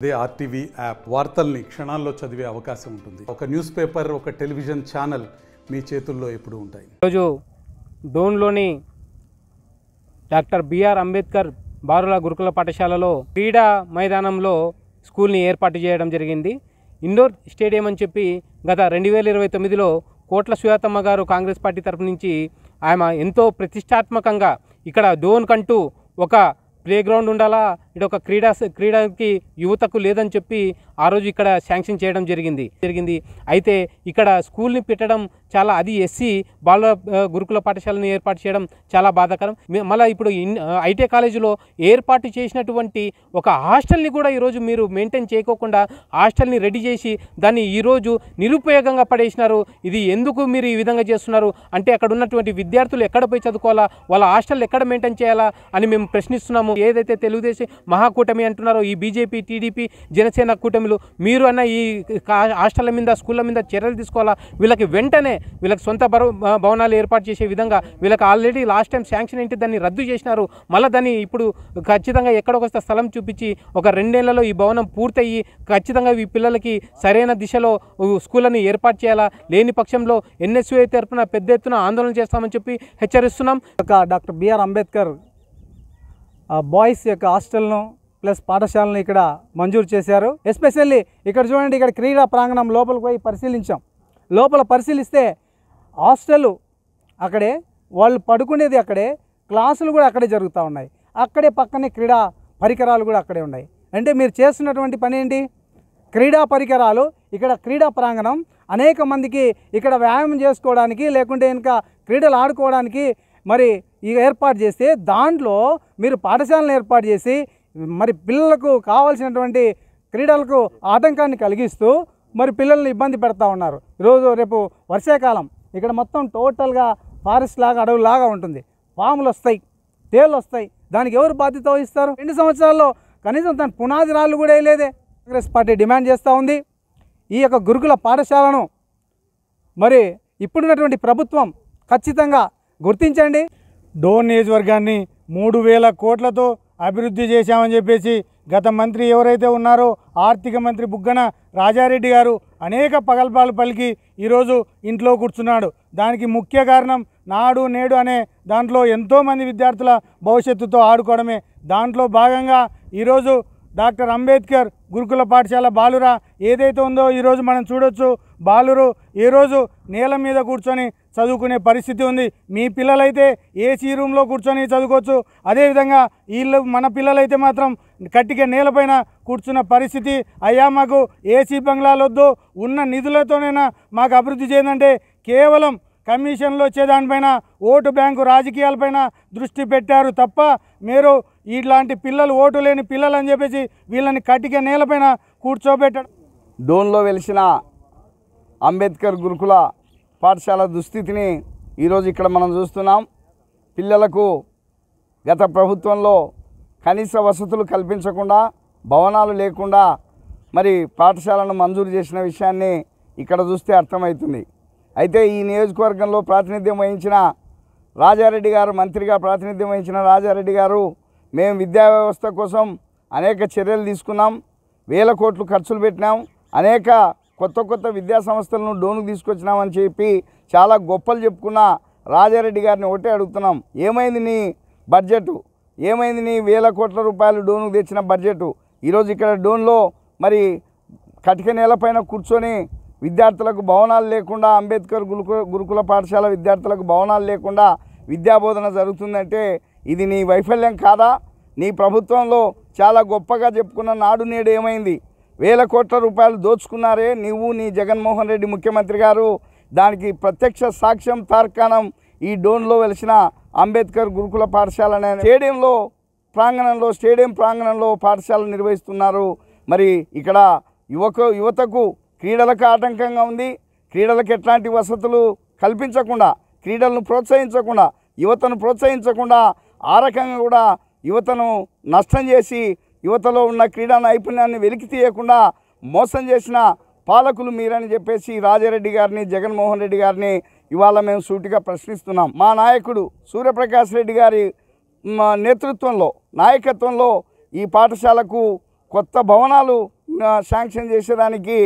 అదే RTV app వార్తల్ని క్షణాల్లో చదివే అవకాశం ఉంటుంది. ఒక న్యూస్ పేపర్, ఒక టెలివిజన్ ఛానల్ మీ చేతుల్లో ఎప్పుడూ ఉంటాయి. ఈరోజు డోన్లోని డాక్టర్ బిఆర్ అంబేద్కర్ బారుల గురుకుల పాఠశాలలో క్రీడా మైదానంలో స్కూల్ని ఏర్పాటు చేయడం జరిగింది. ఇండోర్ స్టేడియం అని చెప్పి గత 2029లో కోట్ల సుయాతమ్మ గారు కాంగ్రెస్ పార్టీ తరఫు నుంచి ఆమె ఎంతో ప్రతిష్టాత్మకంగా ఇక్కడ డోన్ కంటూ ఒక ప్లే గ్రౌండ్ ఉండాలా, ఇటు ఒక క్రీడకి యువతకు లేదని చెప్పి ఆ రోజు ఇక్కడ శాంక్షన్ చేయడం జరిగింది. అయితే ఇక్కడ స్కూల్ని పెట్టడం చాలా, అది ఎస్సీ బాల గురుకుల పాఠశాలను ఏర్పాటు చేయడం చాలా బాధాకరం. మళ్ళీ ఇప్పుడు ఐటీ కాలేజీలో ఏర్పాటు చేసినటువంటి ఒక హాస్టల్ని కూడా ఈరోజు మీరు మెయింటైన్ చేయకోకుండా హాస్టల్ని రెడీ చేసి దాన్ని ఈరోజు నిరుపయోగంగా పడేసినారు. ఇది ఎందుకు మీరు ఈ విధంగా చేస్తున్నారు అంటే అక్కడ ఉన్నటువంటి విద్యార్థులు ఎక్కడ పోయి చదువుకోవాలా, వాళ్ళ హాస్టల్ ఎక్కడ మెయింటైన్ చేయాలా అని మేము ప్రశ్నిస్తున్నాము. ఏదైతే తెలుగుదేశం మహాకూటమి అంటున్నారో, ఈ బీజేపీ, టీడీపీ, జనసేన కూటమిలు, మీరు అన్న ఈ హాస్టళ్ల మీద, స్కూళ్ళ మీద చర్యలు తీసుకోవాలా. వీళ్ళకి వెంటనే వీళ్ళకి సొంత భవనాలు ఏర్పాటు చేసే విధంగా, వీళ్ళకి ఆల్రెడీ లాస్ట్ టైం శాంక్షన్ ఏంటి దాన్ని రద్దు చేసినారు. మళ్ళీ దాన్ని ఇప్పుడు ఖచ్చితంగా ఎక్కడొక స్థలం చూపించి ఒక 2 నెలల్లో ఈ భవనం పూర్తయ్యి ఖచ్చితంగా ఈ పిల్లలకి సరైన దిశలో స్కూళ్ళని ఏర్పాటు చేయాలా. లేని పక్షంలో ఎన్ఎస్యూఐ తరఫున పెద్ద ఎత్తున ఆందోళన చేస్తామని చెప్పి హెచ్చరిస్తున్నాం. డాక్టర్ బిఆర్ అంబేద్కర్ బాయ్స్ యొక్క హాస్టల్ను ప్లస్ పాఠశాలను ఇక్కడ మంజూరు చేశారు. ఎస్పెషల్లీ ఇక్కడ చూడండి, ఇక్కడ క్రీడా ప్రాంగణం లోపలికి పోయి పరిశీలించాం. లోపల పరిశీలిస్తే హాస్టల్ అక్కడే, వాళ్ళు పడుకునేది అక్కడే, క్లాసులు కూడా అక్కడే జరుగుతూ ఉన్నాయి. అక్కడే పక్కనే క్రీడా పరికరాలు కూడా అక్కడే ఉన్నాయి. అంటే మీరు చేస్తున్నటువంటి పని ఏంటి? క్రీడా పరికరాలు, ఇక్కడ క్రీడా ప్రాంగణం అనేక మందికి ఇక్కడ వ్యాయామం చేసుకోవడానికి, లేకుంటే ఇంకా క్రీడలు ఆడుకోవడానికి మరి ఇక ఏర్పాటు చేస్తే, దాంట్లో మీరు పాఠశాలను ఏర్పాటు చేసి మరి పిల్లలకు కావాల్సినటువంటి క్రీడలకు ఆటంకాన్ని కలిగిస్తూ మరి పిల్లల్ని ఇబ్బంది పెడతా ఉన్నారు. ఈరోజు రేపు వర్షాకాలం ఇక్కడ మొత్తం టోటల్గా ఫారెస్ట్ లాగా, అడవులాగా ఉంటుంది. పాములు వస్తాయి, తేళ్ళు వస్తాయి. దానికి ఎవరు బాధ్యత వహిస్తారు? 2 సంవత్సరాల్లో కనీసం దాని పునాది రాళ్ళు కూడా వేయలేదే. కాంగ్రెస్ పార్టీ డిమాండ్ చేస్తూ ఉంది, ఈ యొక్క గురుకుల పాఠశాలను మరి ఇప్పుడున్నటువంటి ప్రభుత్వం ఖచ్చితంగా గుర్తించండి. డోన్ నియోజకవర్గాన్ని 3000 కోట్లతో అభివృద్ధి చేశామని చెప్పేసి గత మంత్రి ఎవరైతే ఉన్నారో ఆర్థిక మంత్రి బుగ్గన రాజారెడ్డి గారు అనేక పగల్పాలు పలికి ఈరోజు ఇంట్లో కూర్చున్నాడు. దానికి ముఖ్య కారణం నాడు నేడు అనే దాంట్లో ఎంతోమంది విద్యార్థుల భవిష్యత్తుతో ఆడుకోవడమే. దాంట్లో భాగంగా ఈరోజు డాక్టర్ అంబేద్కర్ గురుకుల పాఠశాల బాలుర ఏదైతే ఉందో ఈరోజు మనం చూడొచ్చు. బాలురు ఈరోజు నేల మీద కూర్చొని చదువుకునే పరిస్థితి ఉంది. మీ పిల్లలైతే ఏసీ రూమ్లో కూర్చొని చదువుకోవచ్చు. అదేవిధంగా వీళ్ళు, మన పిల్లలైతే మాత్రం కట్టిక నేలపైన కూర్చున్న పరిస్థితి. అయ్యా మాకు ఏసీ బంగ్లాలు వద్దు, ఉన్న నిధులతోనైనా మాకు అభివృద్ధి చేయాలంటే కేవలం కమిషన్లు వచ్చేదానిపైన, ఓటు బ్యాంకు రాజకీయాలపైన దృష్టి పెట్టారు తప్ప మీరు ఇట్లాంటి పిల్లలు, ఓటు లేని పిల్లలు అని చెప్పేసి వీళ్ళని కట్టిక నేలపైన కూర్చోబెట్టాడు. డోన్లో వెలిసిన అంబేద్కర్ గురుకుల పాఠశాల దుస్థితిని ఈరోజు ఇక్కడ మనం చూస్తున్నాం. పిల్లలకు గత ప్రభుత్వంలో కనీస వసతులు కల్పించకుండా, భవనాలు లేకుండా మరి పాఠశాలను మంజూరు చేసిన విషయాన్ని ఇక్కడ చూస్తే అర్థమవుతుంది. అయితే ఈ నియోజకవర్గంలో ప్రాతినిధ్యం వహించిన రాజారెడ్డి గారు, మంత్రిగా ప్రాతినిధ్యం వహించిన రాజారెడ్డి గారు, మేము విద్యా వ్యవస్థ కోసం అనేక చర్యలు తీసుకున్నాం, 1000 కోట్లు ఖర్చులు పెట్టినాం, అనేక కొత్త విద్యా సంస్థలను డోనుకు తీసుకొచ్చినామని చెప్పి చాలా గొప్పలు చెప్పుకున్న రాజారెడ్డి గారిని ఒకటే అడుగుతున్నాం, ఏమైంది నీ బడ్జెటు? ఏమైంది నీ 1000 కోట్ల రూపాయలు డోనుకు తెచ్చిన బడ్జెటు? ఈరోజు ఇక్కడ డోన్లో మరి కటిక నేలపైన కూర్చొని విద్యార్థులకు భవనాలు లేకుండా, అంబేద్కర్ గురుకుల పాఠశాల విద్యార్థులకు భవనాలు లేకుండా విద్యాబోధన జరుగుతుందంటే ఇది నీ వైఫల్యం కాదా? నీ ప్రభుత్వంలో చాలా గొప్పగా చెప్పుకున్న నాడు నేడు ఏమైంది? 1000 కోట్ల రూపాయలు దోచుకున్నారే నీవు, నీ జగన్మోహన్ రెడ్డి ముఖ్యమంత్రి గారు. దానికి ప్రత్యక్ష సాక్ష్యం, తార్కాణం ఈ డోన్లో వెలిసిన అంబేద్కర్ గురుకుల పాఠశాల స్టేడియం ప్రాంగణంలో పాఠశాల నిర్వహిస్తున్నారు. మరి ఇక్కడ యువతకు క్రీడలకు ఆటంకంగా ఉంది. క్రీడలకు ఎట్లాంటి వసతులు కల్పించకుండా, క్రీడలను ప్రోత్సహించకుండా, యువతను ప్రోత్సహించకుండా, ఆ రకంగా కూడా యువతను నష్టం చేసి యువతలో ఉన్న క్రీడా నైపుణ్యాన్ని వెలికి తీయకుండా మోసం చేసిన పాలకులు మీరని చెప్పేసి రాజారెడ్డి గారిని, జగన్మోహన్ రెడ్డి గారిని ఇవాళ మేము సూటిగా ప్రశ్నిస్తున్నాం. మా నాయకుడు సూర్యప్రకాష్ రెడ్డి గారి నాయకత్వంలో ఈ పాఠశాలకు కొత్త భవనాలు శాంక్షన్ చేసేదానికి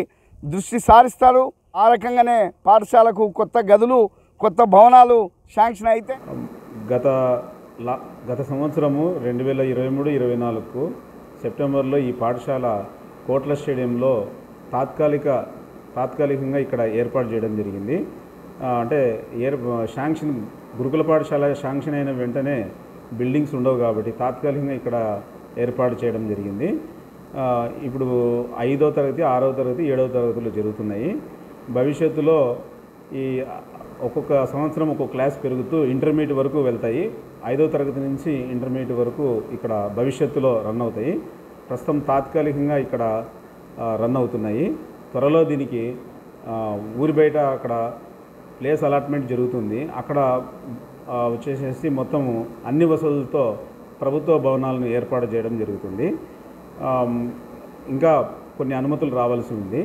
దృష్టి సారిస్తారు. ఆ రకంగానే పాఠశాలకు కొత్త గదులు, కొత్త భవనాలు శాంక్షన్ అయితే గత సంవత్సరము 2023-24 సెప్టెంబర్లో ఈ పాఠశాల కోట్ల స్టేడియంలో తాత్కాలికంగా ఇక్కడ ఏర్పాటు చేయడం జరిగింది. అంటే శాంక్షన్ గురుకుల పాఠశాల శాంక్షన్ అయిన వెంటనే బిల్డింగ్స్ ఉండవు కాబట్టి తాత్కాలికంగా ఇక్కడ ఏర్పాటు చేయడం జరిగింది. ఇప్పుడు 5వ తరగతి, 6వ తరగతి, 7వ తరగతులు జరుగుతున్నాయి. భవిష్యత్తులో ఈ ఒక్కొక్క సంవత్సరం ఒక్కొక్క క్లాస్ పెరుగుతూ ఇంటర్మీడియట్ వరకు వెళ్తాయి. 5వ తరగతి నుంచి ఇంటర్మీడియట్ వరకు ఇక్కడ భవిష్యత్తులో రన్ అవుతాయి. ప్రస్తుతం తాత్కాలికంగా ఇక్కడ రన్ అవుతున్నాయి. త్వరలో దీనికి ఊరి బయట అక్కడ ప్లేస్ అలాట్మెంట్ జరుగుతుంది. అక్కడ వచ్చేసేసి మొత్తం అన్ని వసతులతో ప్రభుత్వ భవనాలను ఏర్పాటు చేయడం జరుగుతుంది. ఇంకా కొన్ని అనుమతులు రావాల్సి ఉంది.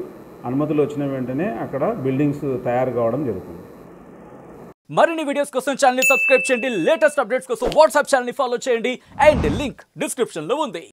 అనుమతులు వచ్చిన వెంటనే అక్కడ బిల్డింగ్స్ తయారు కావడం జరుగుతుంది. మరిన్ని వీడియోస్ కోసం ఛానల్ ని సబ్స్క్రైబ్ చేయండి. లేటెస్ట్ అప్డేట్స్ కోసం వాట్సాప్ ఛానల్ ని ఫాలో చేయండి. అండ్ లింక్ డిస్క్రిప్షన్ లో ఉంది.